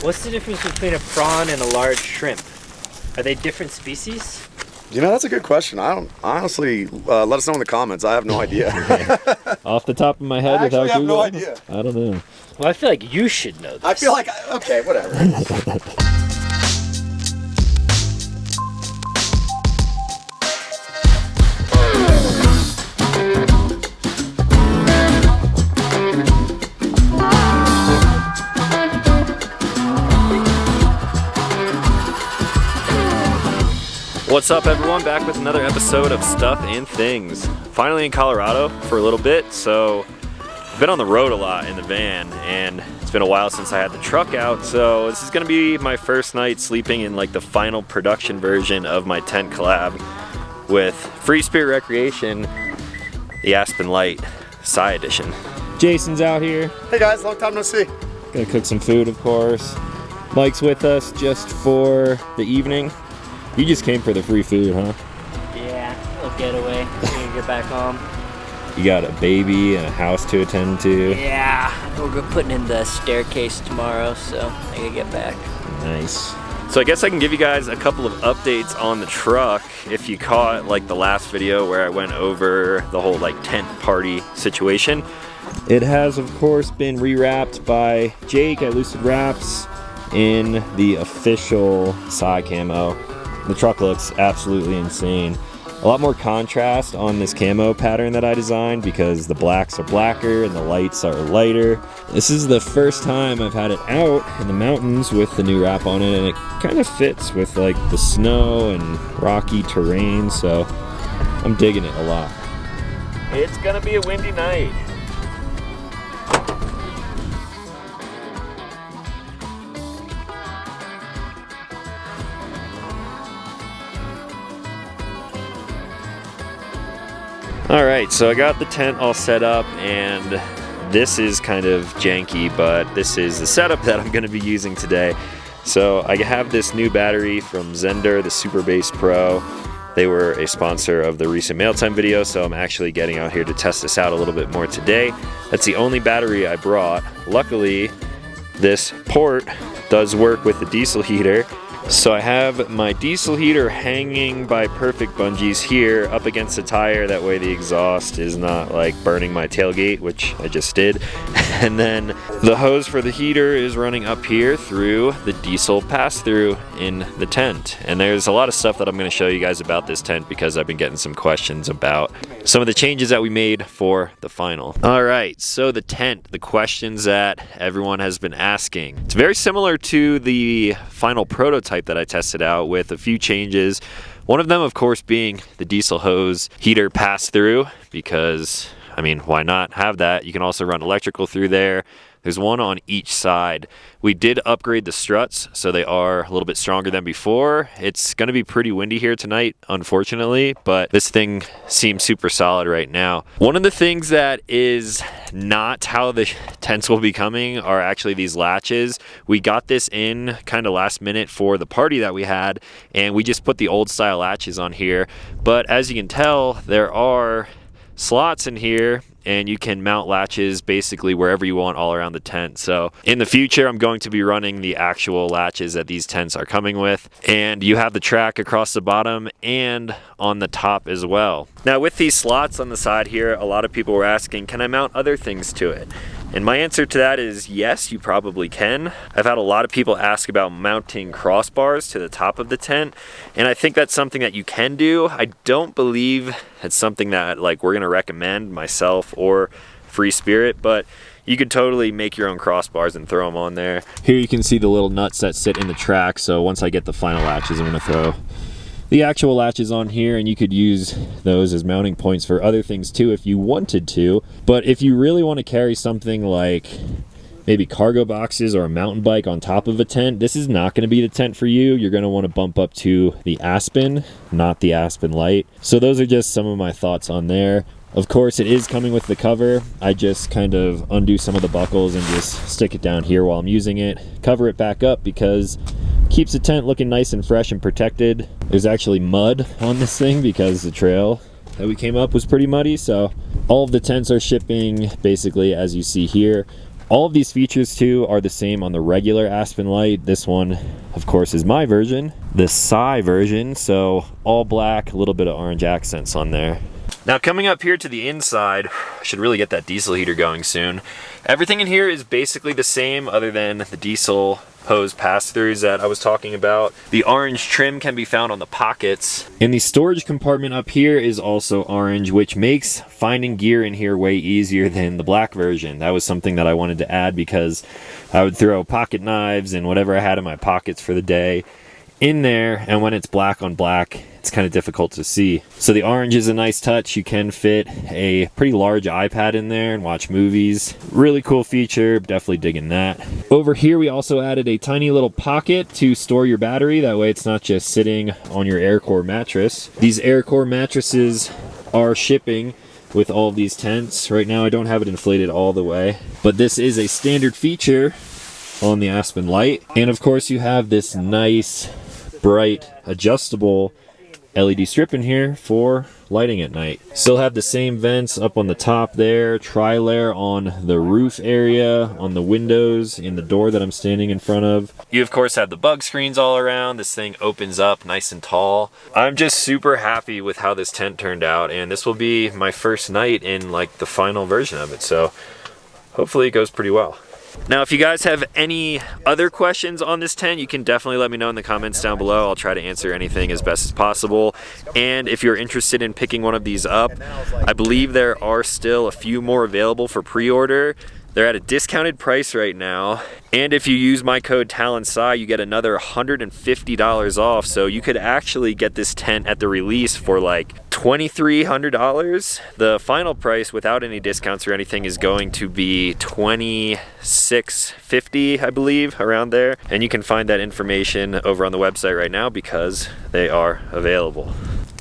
What's the difference between a prawn and a large shrimp? Are they different species? You know, that's a good question. I don't honestly. Let us know in the comments. I have no idea. Off the top of my head, I actually without have no Google? idea. I don't know. Well, I feel like you should know this. I feel like okay, whatever. What's up, everyone? Back with another episode of Stuff and Things. Finally in Colorado for a little bit, so I've been on the road a lot in the van, and it's been a while since I had the truck out, so this is going to be my first night sleeping in like the final production version of my tent collab with Freespirit Recreation, the Aspen Lite Sci Edition. Jason's out here. Hey guys, long time no see. Gonna cook some food, of course. Mike's with us just for the evening. You just came for the free food, huh? Yeah, a little getaway. We're gonna get back home. You got a baby and a house to attend to. Yeah, we're putting in the staircase tomorrow, so I gotta get back. Nice. So I guess I can give you guys a couple of updates on the truck. If you caught like the last video where I went over the whole like tent party situation. It has of course been rewrapped by Jake at Lucid Wraps in the official Sci camo. The truck looks absolutely insane. A lot more contrast on this camo pattern that I designed because the blacks are blacker and the lights are lighter. This is the first time I've had it out in the mountains with the new wrap on it, and it kind of fits with like the snow and rocky terrain, so I'm digging it a lot. It's gonna be a windy night. Alright, so I got the tent all set up, and this is kind of janky, but this is the setup that I'm going to be using today. So I have this new battery from Zender, the Super Base Pro. They were a sponsor of the recent mail time video, so I'm actually getting out here to test this out a little bit more today. That's the only battery I brought. Luckily, this port does work with the diesel heater. So I have my diesel heater hanging by perfect bungees here up against the tire, that way the exhaust is not like burning my tailgate, which I just did. And then the hose for the heater is running up here through the diesel pass-through in the tent. And there's a lot of stuff that I'm going to show you guys about this tent because I've been getting some questions about some of the changes that we made for the final. Alright, so the tent, the questions that everyone has been asking. It's very similar to the final prototype that I tested out with a few changes. One of them, of course, being the diesel hose heater pass-through, because, I mean, why not have that? You can also run electrical through there. There's one on each side. We did upgrade the struts, so they are a little bit stronger than before. It's going to be pretty windy here tonight, unfortunately, but this thing seems super solid right now. One of the things that is not how the tents will be coming are actually these latches. We got this in kind of last minute for the party that we had, and we just put the old style latches on here. But as you can tell, there are slots in here, and you can mount latches basically wherever you want all around the tent. So in the future, I'm going to be running the actual latches that these tents are coming with, and you have the track across the bottom and on the top as well. Now with these slots on the side here, a lot of people were asking, can I mount other things to it? And my answer to that is yes, you probably can. I've had a lot of people ask about mounting crossbars to the top of the tent, and I think that's something that you can do. I don't believe it's something that like we're gonna recommend, myself or Freespirit, but you could totally make your own crossbars and throw them on there. Here you can see the little nuts that sit in the track, so once I get the final latches, I'm gonna throw the actual latches on here, and you could use those as mounting points for other things too if you wanted to. But if you really want to carry something like maybe cargo boxes or a mountain bike on top of a tent, this is not going to be the tent for you. You're going to want to bump up to the Aspen, not the Aspen Lite. So those are just some of my thoughts on there. Of course, it is coming with the cover. I just kind of undo some of the buckles and just stick it down here while I'm using it, cover it back up, because keeps the tent looking nice and fresh and protected. There's actually mud on this thing because the trail that we came up was pretty muddy, so all of the tents are shipping basically as you see here. All of these features too are the same on the regular Aspen Lite. This one, of course, is my version, the Psy version, so all black, a little bit of orange accents on there. Now coming up here to the inside, I should really get that diesel heater going soon. Everything in here is basically the same other than the diesel hose pass-throughs that I was talking about. The orange trim can be found on the pockets. And the storage compartment up here is also orange, which makes finding gear in here way easier than the black version. That was something that I wanted to add because I would throw pocket knives and whatever I had in my pockets for the day in there, and when it's black on black, it's kind of difficult to see. So the orange is a nice touch. You can fit a pretty large iPad in there and watch movies. Really cool feature, definitely digging that. Over here we also added a tiny little pocket to store your battery. That way it's not just sitting on your AirCore mattress. These AirCore mattresses are shipping with all of these tents. Right now I don't have it inflated all the way, but this is a standard feature on the Aspen Lite. And of course you have this nice bright adjustable LED strip in here for lighting at night. Still have the same vents up on the top there, tri-layer on the roof area, on the windows, in the door that I'm standing in front of. You of course have the bug screens all around. This thing opens up nice and tall. I'm just super happy with how this tent turned out, and this will be my first night in like the final version of it, so hopefully it goes pretty well. Now, if you guys have any other questions on this tent, you can definitely let me know in the comments down below. I'll try to answer anything as best as possible. And if you're interested in picking one of these up, I believe there are still a few more available for pre-order. They're at a discounted price right now. And if you use my code TalonSci, you get another $150 off. So you could actually get this tent at the release for like $2,300. The final price without any discounts or anything is going to be $2,650, I believe, around there. And you can find that information over on the website right now because they are available.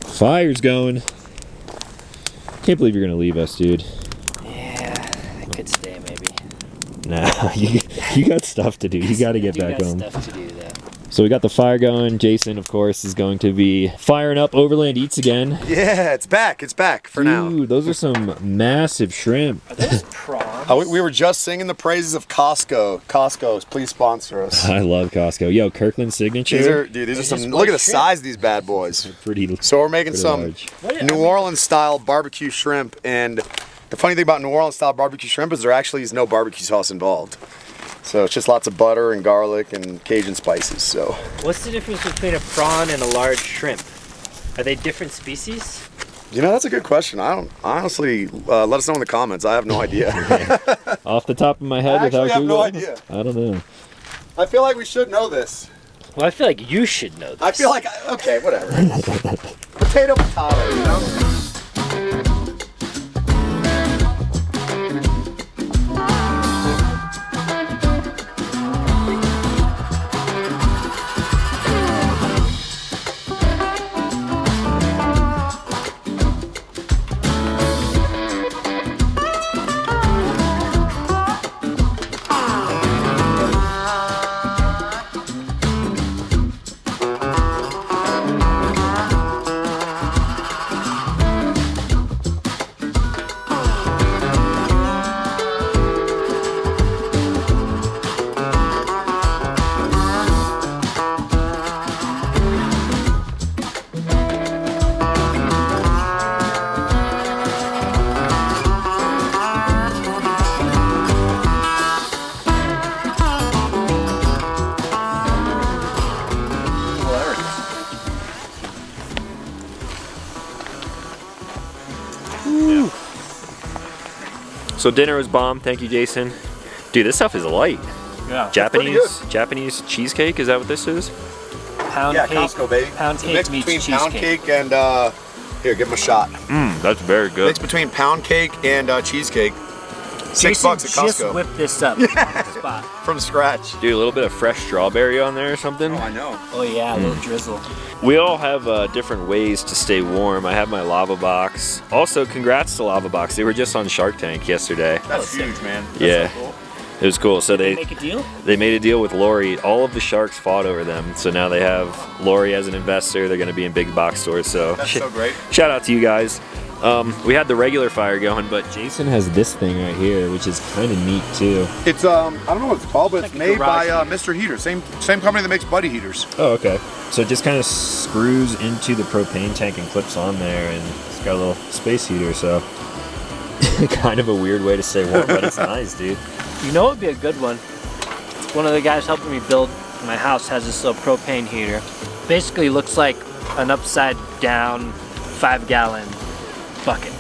Fire's going. Can't believe you're gonna leave us, dude. Could stay maybe. Nah, you got stuff to do. You got to get back home. Stuff to do though. So we got the fire going. Jason, of course, is going to be firing up Overland Eats again. Yeah, it's back. It's back for now. Dude, those are some massive shrimp. Are those prawns? We were just singing the praises of Costco. Costco, please sponsor us. I love Costco. Yo, Kirkland Signature. These are some. Look at the size of these bad boys. Pretty. So we're making some large. New Orleans style barbecue shrimp, and the funny thing about New Orleans style barbecue shrimp is there actually is no barbecue sauce involved. So it's just lots of butter and garlic and Cajun spices. So what's the difference between a prawn and a large shrimp? Are they different species? you know, that's a good question. I don't honestly. Let us know in the comments. I have no idea. Off the top of my head, I without actually have Google? no idea. I don't know. I feel like we should know this. Well, I feel like you should know this. I feel like okay, whatever. Potato, potato. You know. So dinner was bomb. Thank you, Jason. Dude, this stuff is light. Yeah. Japanese cheesecake. Is that what this is? Pound Yeah, cake. Costco, baby. Pound cake Mix meets between cheesecake. pound cake and here, give them a shot. That's very good. Mix between pound cake and cheesecake. Jason $6 at just Costco whipped this up on the spot. from scratch. Dude, a little bit of fresh strawberry on there or something. Oh, I know. Oh yeah, a little drizzle. We all have different ways to stay warm. I have my lava box. Also, congrats to Lava Box. They were just on Shark Tank yesterday. That's huge, man. That's Yeah. so cool. It was cool. So Make a deal? they made a deal with Lori. All of the sharks fought over them. So now they have Lori as an investor. They're going to be in big box stores. So That's so great. shout out to you guys. We had the regular fire going, but Jason has this thing right here, which is kind of neat too. It's I don't know what it's called, but it's like a made by garage Mr. Heater. Same company that makes Buddy heaters. Oh, okay. So it just kind of screws into the propane tank and clips on there, and it's got a little space heater, so kind of a weird way to stay warm, but it's nice, dude. You know what would be a good one? One of the guys helping me build my house has this little propane heater. Basically looks like an upside down 5-gallon bucket.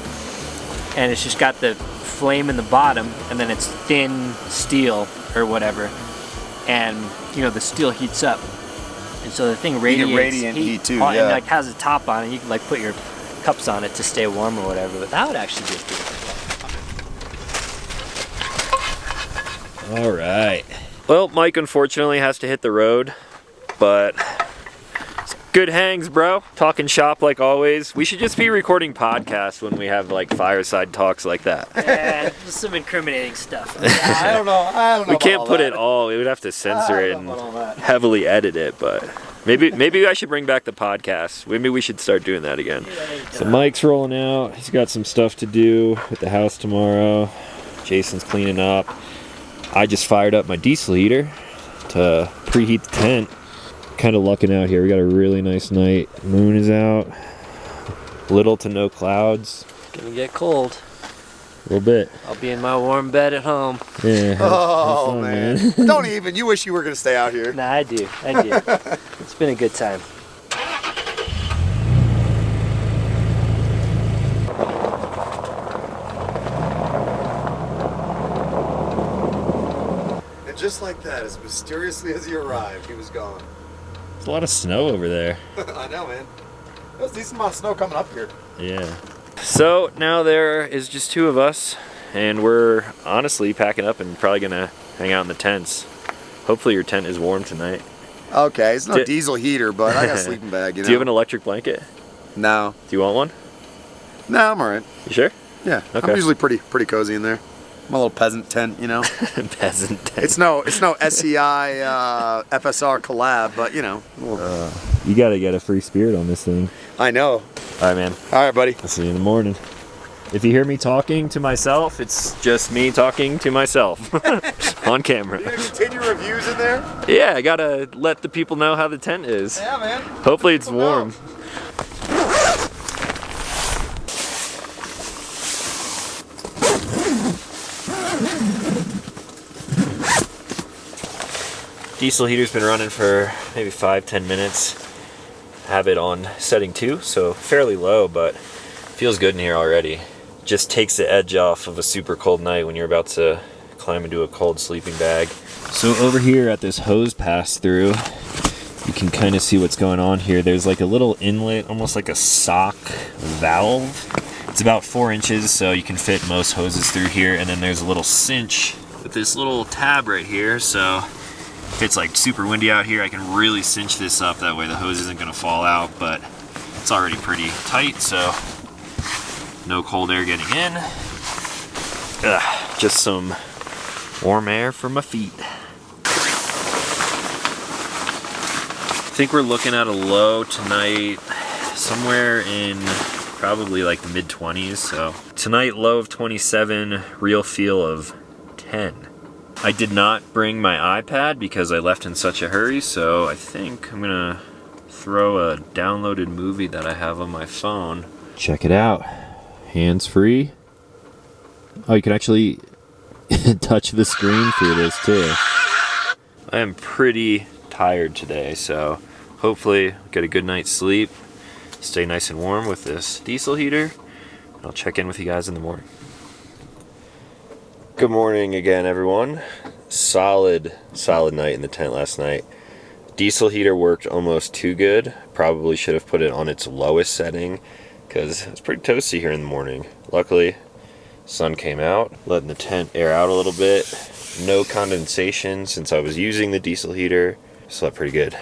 And it's just got the flame in the bottom, and then it's thin steel or whatever. And you know, the steel heats up. And so the thing radiates radiant heat too, and yeah. like has a top on it. You can like put your cups on it to stay warm or whatever. But that would actually be a good. All right. Well, Mike unfortunately has to hit the road, but it's good hangs, bro. Talking shop like always. We should just be recording podcasts when we have like fireside talks like that. Yeah, just some incriminating stuff. I don't know. We can't put it all. We would have to censor it and heavily edit it, but maybe I should bring back the podcast. Maybe we should start doing that again. So Mike's rolling out. He's got some stuff to do at the house tomorrow. Jason's cleaning up. I just fired up my diesel heater to preheat the tent. Kind of lucking out here. We got a really nice night. Moon is out. Little to no clouds. Gonna get cold. A little bit. I'll be in my warm bed at home. Yeah. Have fun, man. Don't even. You wish you were gonna stay out here. Nah, I do. It's been a good time. And just like that, as mysteriously as he arrived, he was gone. There's a lot of snow over there. I know, man. There's a decent amount of snow coming up here. Yeah. So now there is just two of us, and we're honestly packing up and probably gonna hang out in the tents. Hopefully your tent is warm tonight. Okay, it's no diesel heater, but I got a sleeping bag, you know. Do you have an electric blanket? No. Do you want one? No, I'm alright. You sure? Yeah. Okay. I'm usually pretty cozy in there. My little peasant tent, you know. Peasant tent. It's no SEI FSR collab, but you know. You gotta get a Freespirit on this thing. I know. All right, man. All right, buddy. I'll see you in the morning. If you hear me talking to myself, it's just me talking to myself on camera. You gonna continue reviews in there? Yeah, I gotta let the people know how the tent is. Yeah, man. Hopefully it's warm. Diesel heater's been running for maybe 5-10 minutes. Have it on setting 2, so fairly low, but feels good in here already. Just takes the edge off of a super cold night when you're about to climb into a cold sleeping bag. So over here at this hose pass through, you can kind of see what's going on here. There's like a little inlet, almost like a sock valve. It's about 4 inches, so you can fit most hoses through here. And then there's a little cinch with this little tab right here, so if it's like super windy out here, I can really cinch this up. That way the hose isn't gonna fall out, but it's already pretty tight, so no cold air getting in. Just some warm air for my feet. I think we're looking at a low tonight, somewhere in probably like the mid-20s. So tonight, low of 27, real feel of 10. I did not bring my iPad because I left in such a hurry, so I think I'm gonna throw a downloaded movie that I have on my phone. Check it out. Hands-free. Oh, you can actually touch the screen through this too. I am pretty tired today, so hopefully get a good night's sleep, stay nice and warm with this diesel heater. I'll check in with you guys in the morning. Good morning again, everyone. Solid night in the tent last night. Diesel heater worked almost too good. Probably should have put it on its lowest setting because it's pretty toasty here in the morning. Luckily, sun came out, letting the tent air out a little bit. No condensation since I was using the diesel heater. Slept pretty good.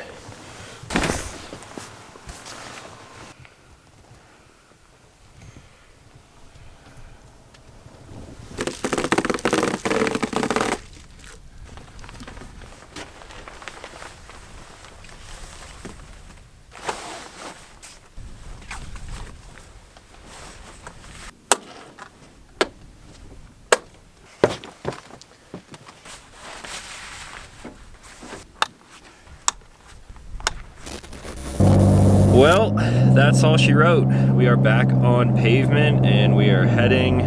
Well, that's all she wrote. We are back on pavement and we are heading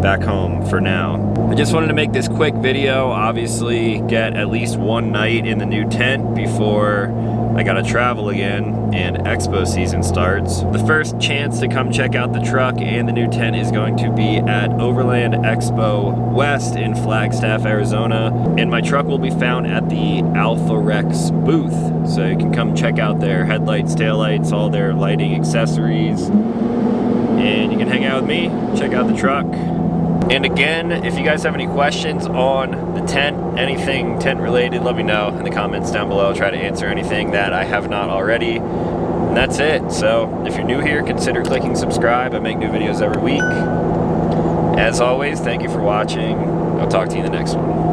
back home for now. I just wanted to make this quick video, obviously get at least one night in the new tent before I gotta travel again and expo season starts. The first chance to come check out the truck and the new tent is going to be at Overland Expo West in Flagstaff, Arizona. And my truck will be found at the Alpha Rex booth. So you can come check out their headlights, taillights, all their lighting accessories. And you can hang out with me, check out the truck. And again, if you guys have any questions on the tent, anything tent related, let me know in the comments down below. I'll try to answer anything that I have not already. And that's it. So if you're new here, consider clicking subscribe. I make new videos every week. As always, thank you for watching. I'll talk to you in the next one.